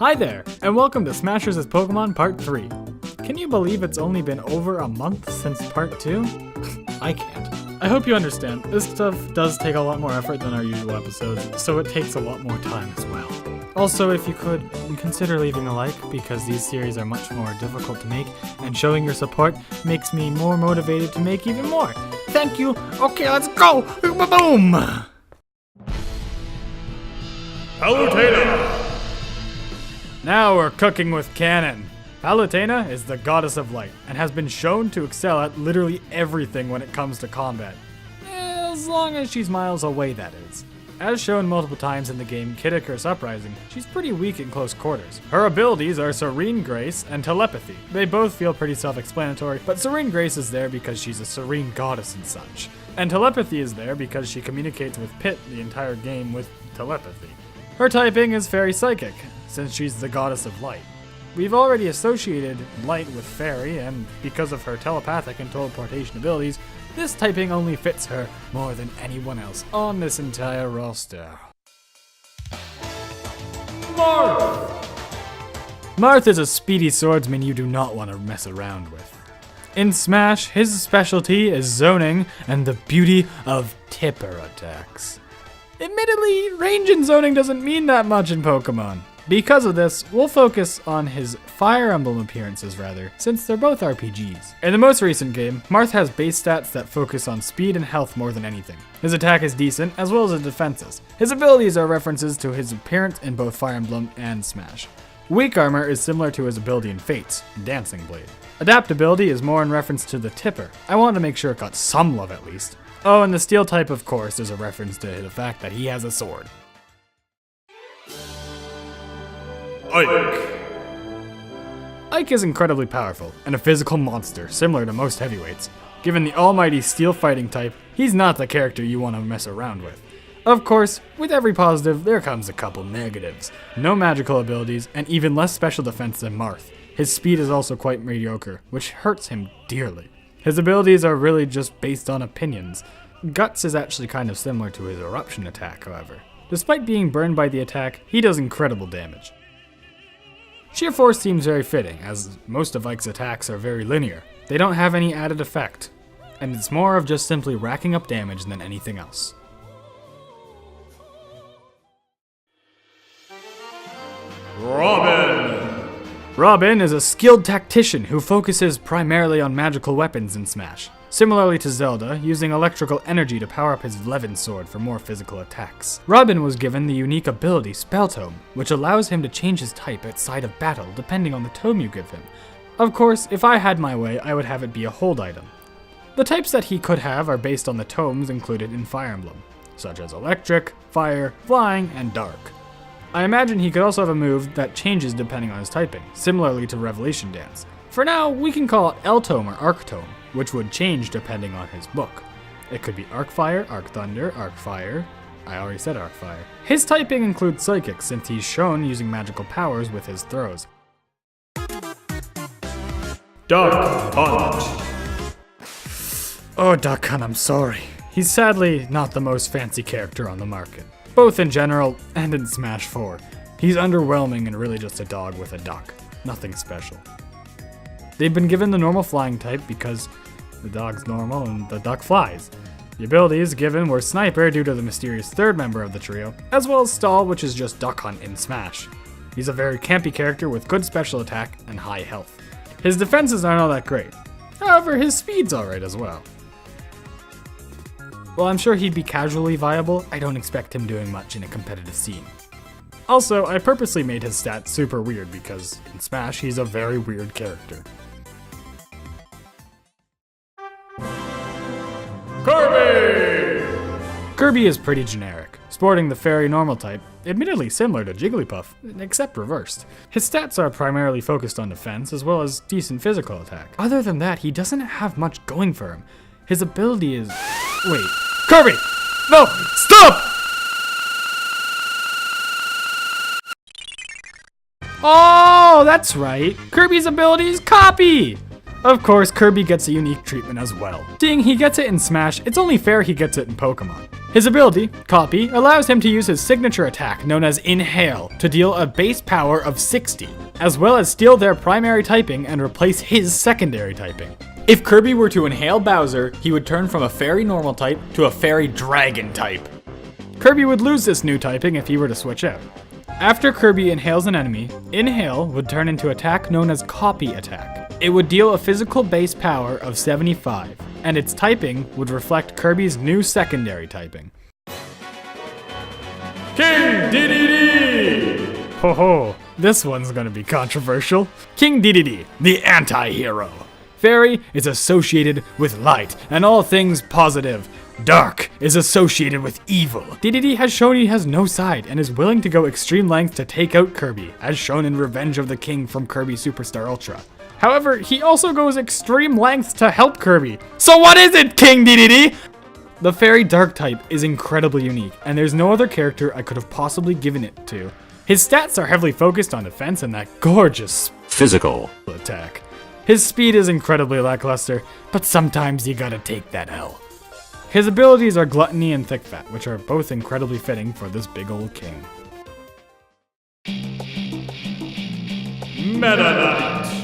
Hi there, and welcome to Smashers as Pokemon Part 3. Can you believe it's only been over a month since Part 2? I can't. I hope you understand, this stuff does take a lot more effort than our usual episodes, so it takes a lot more time as well. Also, if you could, consider leaving a like, because these series are much more difficult to make, and showing your support makes me more motivated to make even more. Thank you! Okay, let's go! Boom! Palutena! Now we're cooking with cannon. Palutena is the goddess of light, and has been shown to excel at literally everything when it comes to combat. As long as she's miles away, that is. As shown multiple times in the game Kid Icarus Uprising, she's pretty weak in close quarters. Her abilities are Serene Grace and Telepathy. They both feel pretty self-explanatory, but Serene Grace is there because she's a serene goddess and such. And Telepathy is there because she communicates with Pit the entire game with telepathy. Her typing is Fairy Psychic, since she's the goddess of light. We've already associated light with fairy, and because of her telepathic and teleportation abilities, this typing only fits her more than anyone else on this entire roster. Marth! Marth is a speedy swordsman you do not want to mess around with. In Smash, his specialty is zoning and the beauty of tipper attacks. Admittedly, range and zoning doesn't mean that much in Pokemon. Because of this, we'll focus on his Fire Emblem appearances rather, since they're both RPGs. In the most recent game, Marth has base stats that focus on speed and health more than anything. His attack is decent, as well as his defenses. His abilities are references to his appearance in both Fire Emblem and Smash. Weak armor is similar to his ability in Fates, Dancing Blade. Adaptability is more in reference to the Tipper. I wanted to make sure it got some love at least. Oh, and the Steel type, of course, is a reference to the fact that he has a sword. Ike is incredibly powerful, and a physical monster, similar to most heavyweights. Given the almighty steel fighting type, he's not the character you want to mess around with. Of course, with every positive, there comes a couple negatives. No magical abilities, and even less special defense than Marth. His speed is also quite mediocre, which hurts him dearly. His abilities are really just based on opinions. Guts is actually kind of similar to his eruption attack, however. Despite being burned by the attack, he does incredible damage. Sheer Force seems very fitting, as most of Ike's attacks are very linear. They don't have any added effect, and it's more of just simply racking up damage than anything else. Robin is a skilled tactician who focuses primarily on magical weapons in Smash. Similarly to Zelda, using electrical energy to power up his Levin sword for more physical attacks. Robin was given the unique ability Spell Tome, which allows him to change his type at sight of battle depending on the tome you give him. Of course, if I had my way, I would have it be a hold item. The types that he could have are based on the tomes included in Fire Emblem, such as Electric, Fire, Flying, and Dark. I imagine he could also have a move that changes depending on his typing, similarly to Revelation Dance. For now, we can call it L-Tome or Arc Tome, which would change depending on his book. It could be Arc Fire, Arc Thunder, Arc Fire. I already said Arc Fire. His typing includes Psychic, since he's shown using magical powers with his throws. Duck Hunt. Oh, Duck Hunt, I'm sorry. He's sadly not the most fancy character on the market, both in general and in Smash 4. He's underwhelming and really just a dog with a duck. Nothing special. They've been given the normal flying type because the dog's normal and the duck flies. The abilities given were Sniper due to the mysterious third member of the trio, as well as Stall, which is just Duck Hunt in Smash. He's a very campy character with good special attack and high health. His defenses aren't all that great. However, his speed's alright as well. While I'm sure he'd be casually viable, I don't expect him doing much in a competitive scene. Also, I purposely made his stats super weird because in Smash he's a very weird character. Kirby! Kirby is pretty generic, sporting the fairy normal type, admittedly similar to Jigglypuff, except reversed. His stats are primarily focused on defense as well as decent physical attack. Other than that, he doesn't have much going for him. His ability is... Wait. Kirby! No! Stop! Oh, that's right. Kirby's ability is Copy! Of course, Kirby gets a unique treatment as well. Seeing he gets it in Smash, it's only fair he gets it in Pokemon. His ability, Copy, allows him to use his signature attack known as Inhale to deal a base power of 60, as well as steal their primary typing and replace his secondary typing. If Kirby were to inhale Bowser, he would turn from a fairy normal type to a fairy dragon type. Kirby would lose this new typing if he were to switch out. After Kirby inhales an enemy, Inhale would turn into attack known as Copy Attack. It would deal a physical base power of 75, and its typing would reflect Kirby's new secondary typing. King Dedede! Ho ho, this one's gonna be controversial. King Dedede, the anti-hero. Fairy is associated with light and all things positive. Dark is associated with evil. Dedede has shown he has no side and is willing to go extreme lengths to take out Kirby, as shown in Revenge of the King from Kirby Superstar Ultra. However, he also goes extreme lengths to help Kirby. So what is it, King Dedede? The Fairy Dark type is incredibly unique, and there's no other character I could have possibly given it to. His stats are heavily focused on defense and that gorgeous physical attack. His speed is incredibly lackluster, but sometimes you gotta take that L. His abilities are Gluttony and Thick Fat, which are both incredibly fitting for this big old king. Meta Knight!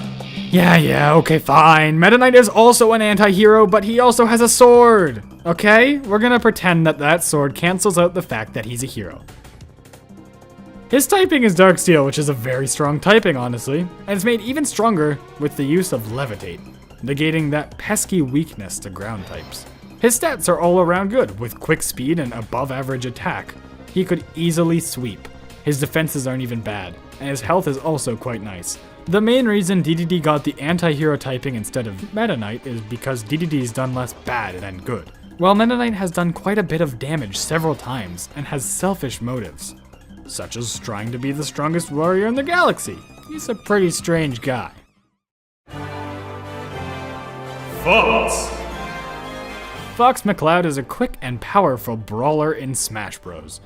Yeah, okay, fine. Meta Knight is also an anti-hero, but he also has a sword. Okay? We're gonna pretend that that sword cancels out the fact that he's a hero. His typing is Dark Steel, which is a very strong typing, honestly, and it's made even stronger with the use of Levitate, negating that pesky weakness to ground types. His stats are all around good, with quick speed and above average attack. He could easily sweep. His defenses aren't even bad, and his health is also quite nice. The main reason Dedede got the anti-hero typing instead of Meta Knight is because Dedede's done less bad than good, while Meta Knight has done quite a bit of damage several times and has selfish motives, such as trying to be the strongest warrior in the galaxy. He's a pretty strange guy. Fox! Fox McCloud is a quick and powerful brawler in Smash Bros.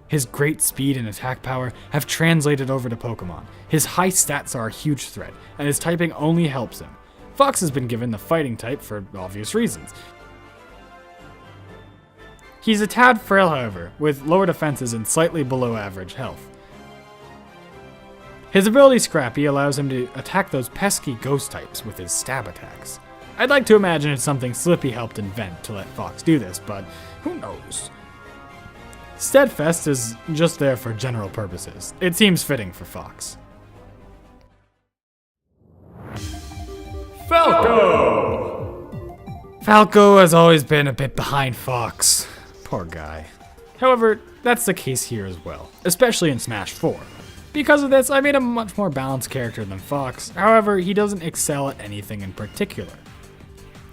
His great speed and attack power have translated over to Pokemon. His high stats are a huge threat, and his typing only helps him. Fox has been given the fighting type for obvious reasons. He's a tad frail, however, with lower defenses and slightly below average health. His ability Scrappy allows him to attack those pesky ghost types with his stab attacks. I'd like to imagine it's something Slippy helped invent to let Fox do this, but who knows? Steadfast is just there for general purposes. It seems fitting for Fox. Falco! Falco has always been a bit behind Fox. Poor guy. However, that's the case here as well, especially in Smash 4. Because of this, I made a much more balanced character than Fox. However, he doesn't excel at anything in particular.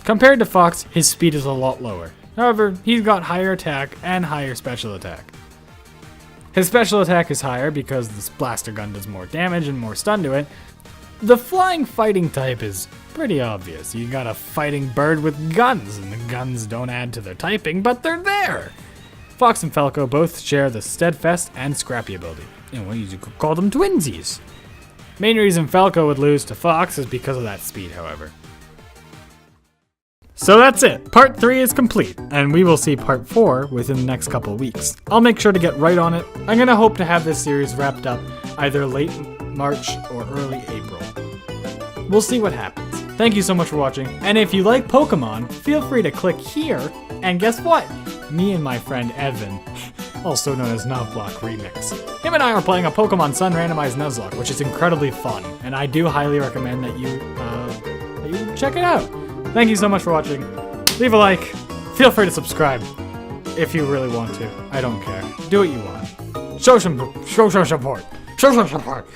Compared to Fox, his speed is a lot lower. However, he's got higher attack and higher special attack. His special attack is higher because this blaster gun does more damage and more stun to it. The flying fighting type is pretty obvious. You got a fighting bird with guns, and the guns don't add to their typing, but they're there! Fox and Falco both share the Steadfast and Scrappy ability. And you could call them twinsies. Main reason Falco would lose to Fox is because of that speed, however. So that's it. Part 3 is complete, and we will see Part 4 within the next couple of weeks. I'll make sure to get right on it. I'm gonna hope to have this series wrapped up either late March or early April. We'll see what happens. Thank you so much for watching, and if you like Pokemon, feel free to click here, and guess what? Me and my friend Evan, also known as Nuzlocke Remix. Him and I are playing a Pokemon Sun randomized Nuzlocke, which is incredibly fun, and I do highly recommend that you check it out. Thank you so much for watching. Leave a like. Feel free to subscribe if you really want to. I don't care. Do what you want. Show some support. Show some support.